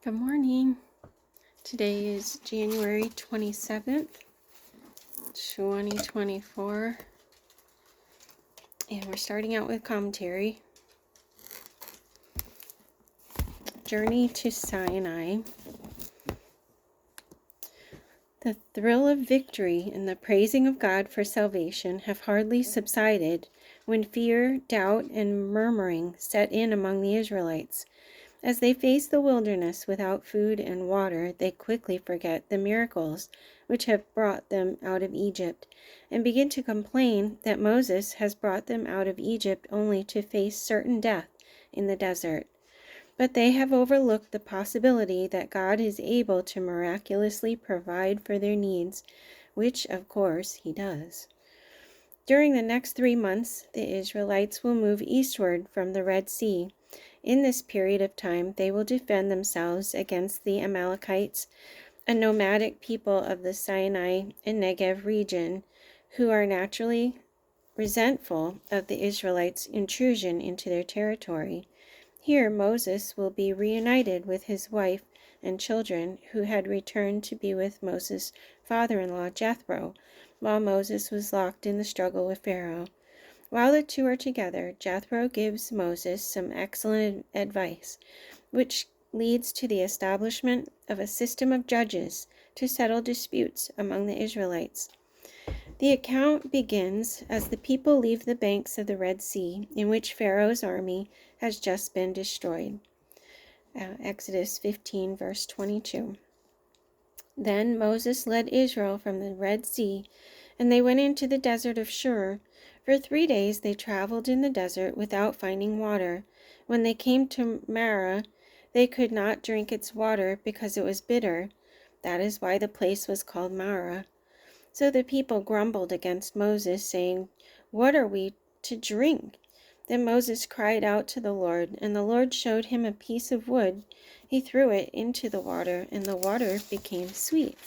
Good morning. Today is January 27th, 2024, and we're starting out with commentary. Journey to Sinai. The thrill of victory and the praising of God for salvation have hardly subsided when fear, doubt, and murmuring set in among the Israelites. As they face the wilderness without food and water, they quickly forget the miracles which have brought them out of Egypt, and begin to complain that Moses has brought them out of Egypt only to face certain death in the desert. But they have overlooked the possibility that God is able to miraculously provide for their needs, which, of course, He does. During the next 3 months, the Israelites will move eastward from the Red Sea. In this period of time, they will defend themselves against the Amalekites, a nomadic people of the Sinai and Negev region, who are naturally resentful of the Israelites' intrusion into their territory. Here, Moses will be reunited with his wife and children, who had returned to be with Moses' father-in-law Jethro, while Moses was locked in the struggle with Pharaoh. While the two are together, Jethro gives Moses some excellent advice, which leads to the establishment of a system of judges to settle disputes among the Israelites. The account begins as the people leave the banks of the Red Sea, in which Pharaoh's army has just been destroyed. Exodus 15, verse 22. Then Moses led Israel from the Red Sea, and they went into the desert of Shur. For 3 days they traveled in the desert without finding water. When they came to Marah, they could not drink its water because it was bitter. That is why the place was called Marah. So the people grumbled against Moses, saying, "What are we to drink?" Then Moses cried out to the Lord, and the Lord showed him a piece of wood. He threw it into the water, and the water became sweet.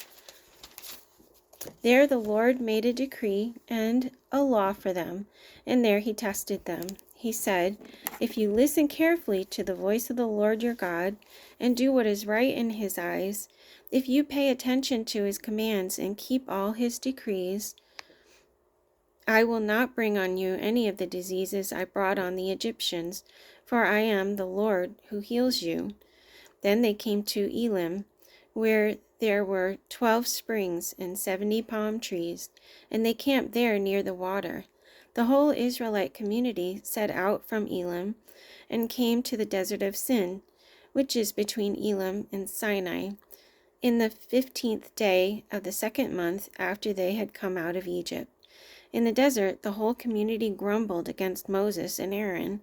There the Lord made a decree and a law for them, and there He tested them. He said, "If you listen carefully to the voice of the Lord your God, and do what is right in His eyes, if you pay attention to His commands and keep all His decrees, I will not bring on you any of the diseases I brought on the Egyptians, for I am the Lord who heals you." Then they came to Elim, where there were 12 springs and 70 palm trees, and they camped there near the water. The whole Israelite community set out from Elim and came to the desert of Sin, which is between Elim and Sinai, in the 15th day of the 2nd month after they had come out of Egypt. In the desert, the whole community grumbled against Moses and Aaron.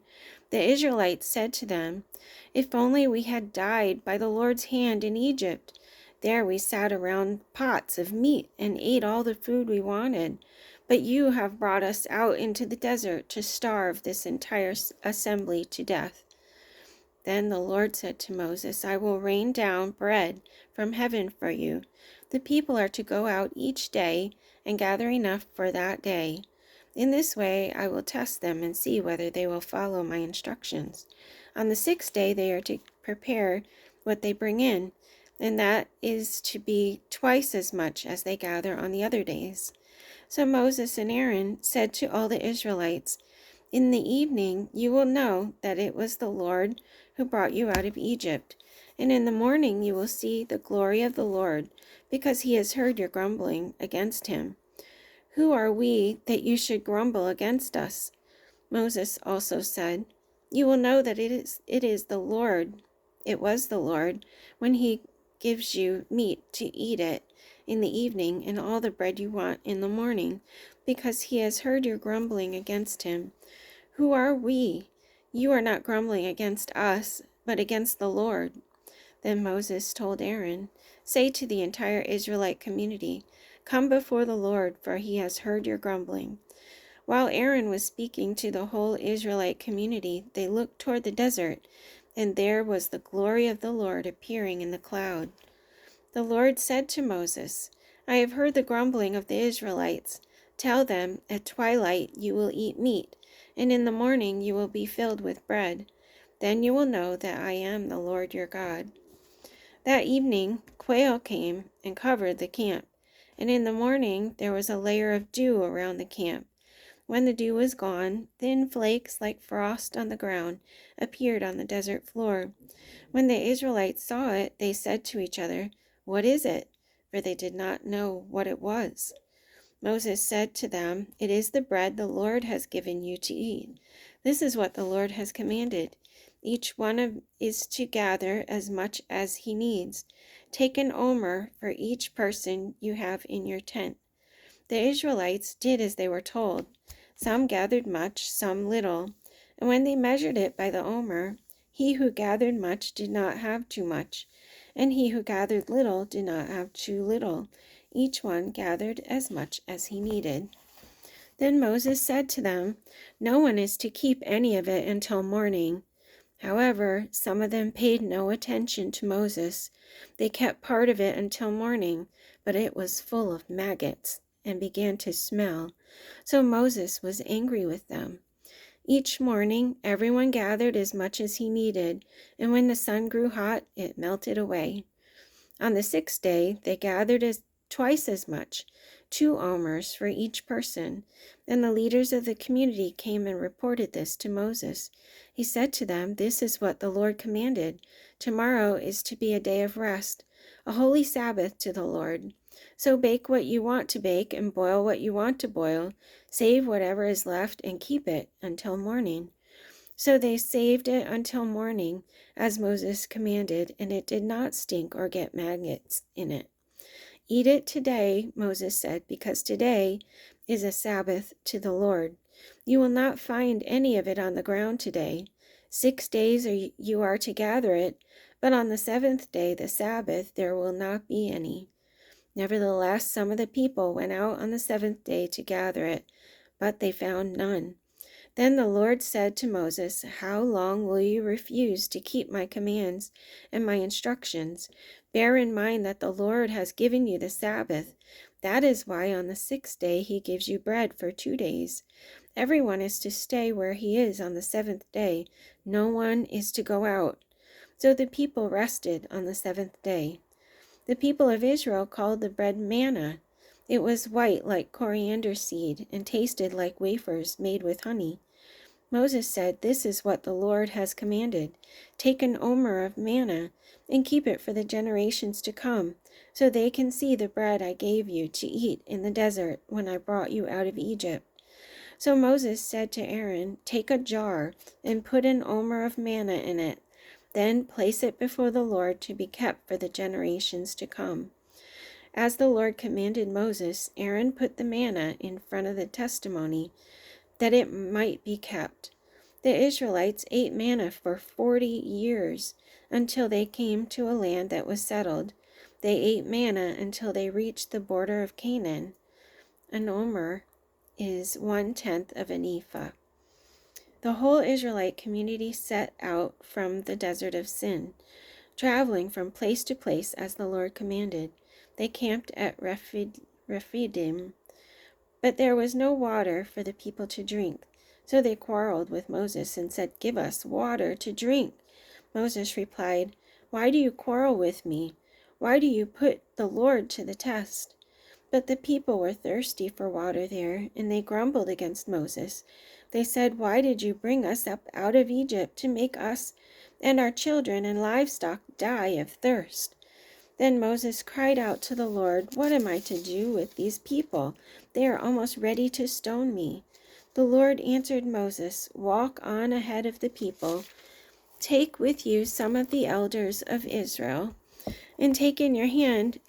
The Israelites said to them, "If only we had died by the Lord's hand in Egypt. There we sat around pots of meat and ate all the food we wanted. But you have brought us out into the desert to starve this entire assembly to death." Then the Lord said to Moses, "I will rain down bread from heaven for you. The people are to go out each day and gather enough for that day. In this way I will test them and see whether they will follow my instructions. On the 6th day they are to prepare what they bring in, and that is to be twice as much as they gather on the other days." So Moses and Aaron said to all the Israelites, "In the evening you will know that it was the Lord who brought you out of Egypt, and in the morning you will see the glory of the Lord, because He has heard your grumbling against Him. Who are we that you should grumble against us?" Moses also said, "You will know that it is the Lord. It was the Lord, when He gives you meat to eat it in the evening and all the bread you want in the morning, because He has heard your grumbling against Him. Who are we? You are not grumbling against us, but against the Lord." Then Moses told Aaron, "Say to the entire Israelite community, 'Come before the Lord, for He has heard your grumbling.'" While Aaron was speaking to the whole Israelite community, they looked toward the desert, and there was the glory of the Lord appearing in the cloud. The Lord said to Moses, "I have heard the grumbling of the Israelites. Tell them, at twilight you will eat meat, and in the morning you will be filled with bread. Then you will know that I am the Lord your God." That evening, quail came and covered the camp, and in the morning there was a layer of dew around the camp. When the dew was gone, thin flakes like frost on the ground appeared on the desert floor. When the Israelites saw it, they said to each other, "What is it?" For they did not know what it was. Moses said to them, "It is the bread the Lord has given you to eat. This is what the Lord has commanded. Each one is to gather as much as he needs. Take an omer for each person you have in your tent." The Israelites did as they were told. Some gathered much, some little. And when they measured it by the omer, he who gathered much did not have too much, and he who gathered little did not have too little. Each one gathered as much as he needed. Then Moses said to them, "No one is to keep any of it until morning." However, some of them paid no attention to Moses. They kept part of it until morning, but it was full of maggots and began to smell. So Moses was angry with them. Each morning, everyone gathered as much as he needed, and when the sun grew hot, it melted away. On the 6th day, they gathered twice as much, 2 omers for each person. Then the leaders of the community came and reported this to Moses. He said to them, "This is what the Lord commanded. Tomorrow is to be a day of rest, a holy Sabbath to the Lord. So bake what you want to bake and boil what you want to boil. Save whatever is left and keep it until morning." So they saved it until morning, as Moses commanded, and it did not stink or get maggots in it. "Eat it today," Moses said, "because today is a Sabbath to the Lord. You will not find any of it on the ground today. 6 days you are to gather it, but on the 7th day, the Sabbath, there will not be any." Nevertheless, some of the people went out on the 7th day to gather it, but they found none. Then the Lord said to Moses, "How long will you refuse to keep my commands and my instructions? Bear in mind that the Lord has given you the Sabbath. That is why on the 6th day he gives you bread for 2 days. Everyone is to stay where he is on the 7th day. No one is to go out." So the people rested on the 7th day. The people of Israel called the bread manna. It was white like coriander seed and tasted like wafers made with honey. Moses said, "This is what the Lord has commanded. Take an omer of manna and keep it for the generations to come, so they can see the bread I gave you to eat in the desert when I brought you out of Egypt." So Moses said to Aaron, "Take a jar and put an omer of manna in it. Then place it before the Lord to be kept for the generations to come." As the Lord commanded Moses, Aaron put the manna in front of the testimony, that it might be kept. The Israelites ate manna for 40 years until they came to a land that was settled. They ate manna until they reached the border of Canaan. An omer is 1/10 of an ephah. The whole Israelite community set out from the desert of Sin, traveling from place to place as the Lord commanded. They camped at Rephidim, but there was no water for the people to drink. So they quarreled with Moses and said, "Give us water to drink." Moses replied, "Why do you quarrel with me? Why do you put the Lord to the test?" But the people were thirsty for water there, and they grumbled against Moses. They said, "Why did you bring us up out of Egypt to make us and our children and livestock die of thirst?" Then Moses cried out to the Lord, "What am I to do with these people? They are almost ready to stone me." The Lord answered Moses, "Walk on ahead of the people. Take with you some of the elders of Israel, and take in your hand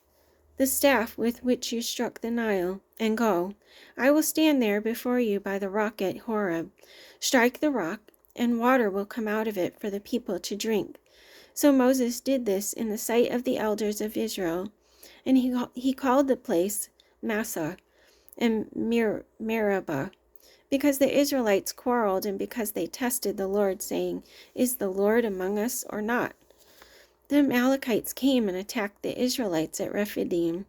the staff with which you struck the Nile, and go. I will stand there before you by the rock at Horeb. Strike the rock, and water will come out of it for the people to drink." So Moses did this in the sight of the elders of Israel, and he called the place Massah and Meribah, because the Israelites quarreled and because they tested the Lord, saying, "Is the Lord among us or not?" The Amalekites came and attacked the Israelites at Rephidim.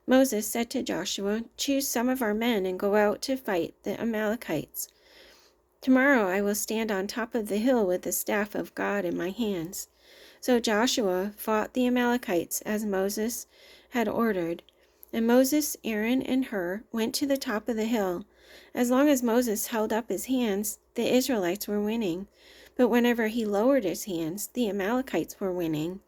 Moses said to Joshua, "Choose some of our men and go out to fight the Amalekites. Tomorrow I will stand on top of the hill with the staff of God in my hands." So Joshua fought the Amalekites as Moses had ordered. And Moses, Aaron, and Hur went to the top of the hill. As long as Moses held up his hands, the Israelites were winning. But whenever he lowered his hands, the Amalekites were winning.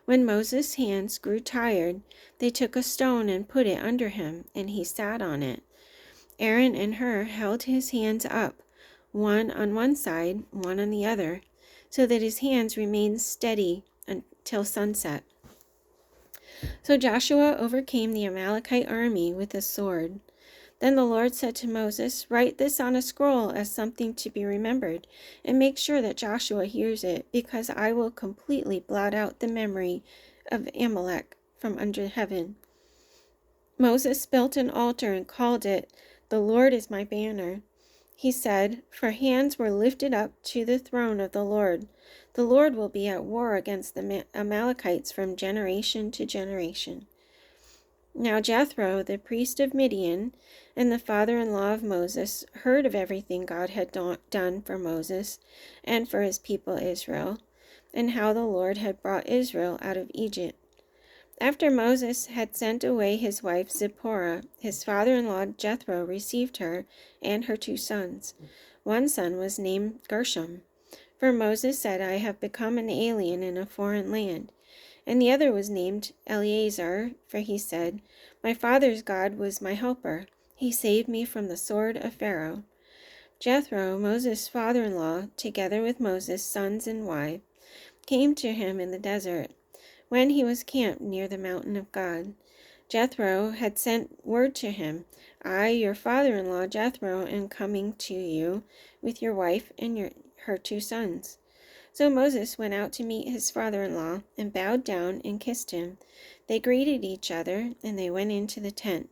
When Moses' hands grew tired, they took a stone and put it under him, and he sat on it. Aaron and Hur held his hands up, one on one side, one on the other, so that his hands remained steady until sunset. So Joshua overcame the Amalekite army with a sword. Then the Lord said to Moses, "Write this on a scroll as something to be remembered, and make sure that Joshua hears it, because I will completely blot out the memory of Amalek from under heaven." Moses built an altar and called it, "The Lord is my banner." He said, "For hands were lifted up to the throne of the Lord. The Lord will be at war against the Amalekites from generation to generation." Now Jethro, the priest of Midian, and the father-in-law of Moses, heard of everything God had done for Moses and for his people Israel, and how the Lord had brought Israel out of Egypt. After Moses had sent away his wife Zipporah, his father-in-law Jethro received her and her 2 sons. One son was named Gershom, for Moses said, "I have become an alien in a foreign land." And the other was named Eleazar, for he said, "My father's God was my helper. He saved me from the sword of Pharaoh." Jethro, Moses' father-in-law, together with Moses' sons and wife, came to him in the desert, when he was camped near the mountain of God. Jethro had sent word to him, "I, your father-in-law Jethro, am coming to you with your wife and her 2 sons." So Moses went out to meet his father-in-law and bowed down and kissed him. They greeted each other, and they went into the tent.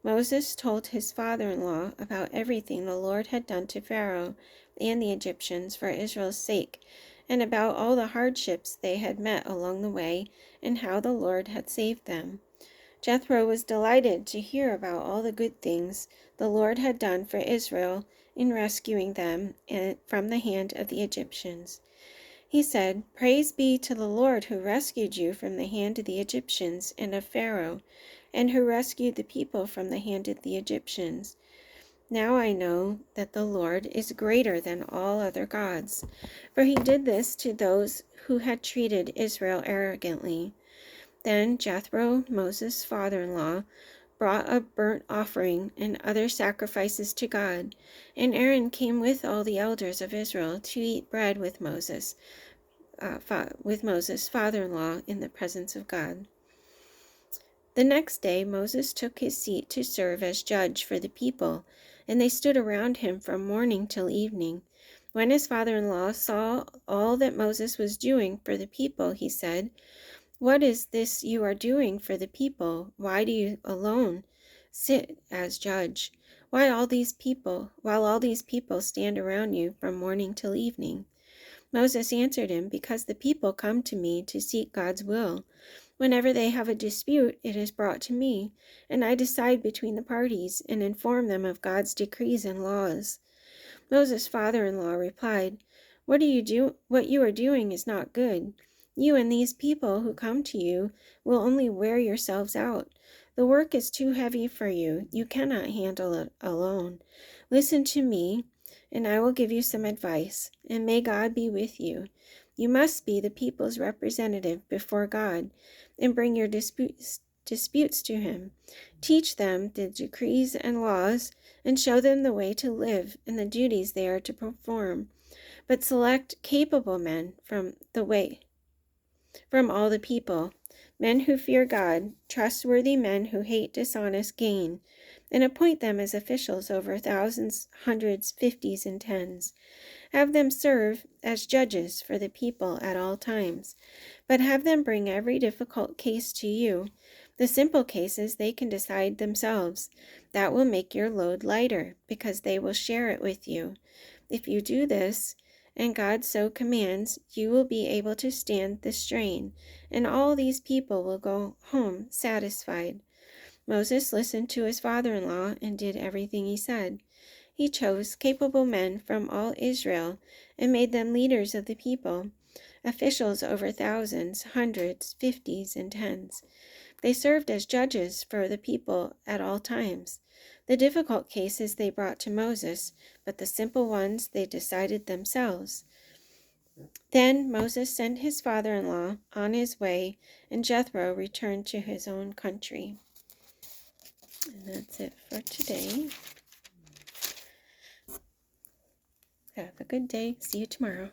Moses told his father-in-law about everything the Lord had done to Pharaoh and the Egyptians for Israel's sake, and about all the hardships they had met along the way, and how the Lord had saved them. Jethro was delighted to hear about all the good things the Lord had done for Israel in rescuing them from the hand of the Egyptians. He said, "Praise be to the Lord who rescued you from the hand of the Egyptians and of Pharaoh, and who rescued the people from the hand of the Egyptians. Now I know that the Lord is greater than all other gods, for he did this to those who had treated Israel arrogantly." Then Jethro, Moses' father-in-law, brought a burnt offering and other sacrifices to God, and Aaron came with all the elders of Israel to eat bread with Moses' father-in-law in the presence of God. The next day Moses took his seat to serve as judge for the people, and they stood around him from morning till evening. When his father-in-law saw all that Moses was doing for the people, he said, "What is this you are doing for the people? Why do you alone sit as judge? While all these people stand around you from morning till evening?" Moses answered him, "Because the people come to me to seek God's will. Whenever they have a dispute, it is brought to me, and I decide between the parties and inform them of God's decrees and laws." Moses' father-in-law replied, What you are doing is not good. You and these people who come to you will only wear yourselves out. The work is too heavy for you. You cannot handle it alone. Listen to me, and I will give you some advice, and may God be with you. You must be the people's representative before God, and bring your disputes to him. Teach them the decrees and laws, and show them the way to live and the duties they are to perform. But select capable men from all the people, men who fear God, trustworthy men who hate dishonest gain, and appoint them as officials over thousands, hundreds, fifties, and tens. Have them serve as judges for the people at all times, but have them bring every difficult case to you. The simple cases they can decide themselves. That will make your load lighter, because they will share it with you. If you do this, and God so commands, you will be able to stand the strain, and all these people will go home satisfied. Moses listened to his father-in-law and did everything he said. He chose capable men from all Israel and made them leaders of the people. officials over thousands, hundreds, fifties, and tens. They served as judges for the people at all times. The difficult cases they brought to Moses, but the simple ones they decided themselves. Then Moses sent his father-in-law on his way, and Jethro returned to his own country. And that's it for today. Have a good day. See you tomorrow.